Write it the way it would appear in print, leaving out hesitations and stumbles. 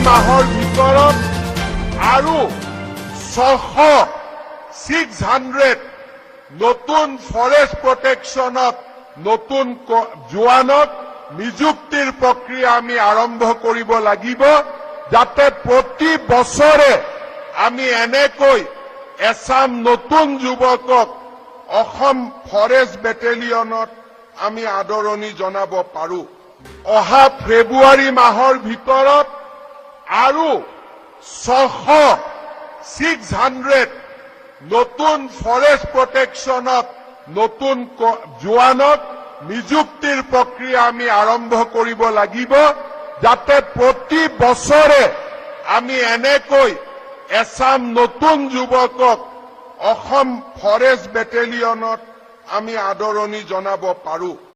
মাহৰ ভিতৰত আৰু 600 নতুন ফৰেষ্ট প্ৰটেকশ্যনত নতুন জোৱানক নিযুক্তিৰ প্ৰক্ৰিয়া আমি আৰম্ভ কৰিব লাগিব, যাতে প্ৰতি বছৰে আমি এনেকৈ এছাম নতুন যুৱকক অসম ফৰেষ্ট বেটেলিয়নত আমি আদৰণি জনাব পাৰো। অহা ফেব্ৰুৱাৰী মাহৰ ভিতৰত আৰু 600 নতুন ফৰেষ্ট প্ৰটেকশ্যনত নতুন জোৱানক নিযুক্তিৰ প্ৰক্ৰিয়া আমি আৰম্ভ কৰিব লাগিব, যাতে প্ৰতি বছৰে আমি এনেকৈ এছাম নতুন যুৱকক অসম ফৰেষ্ট বেটেলিয়নত আমি আদৰণি জনাব পাৰো।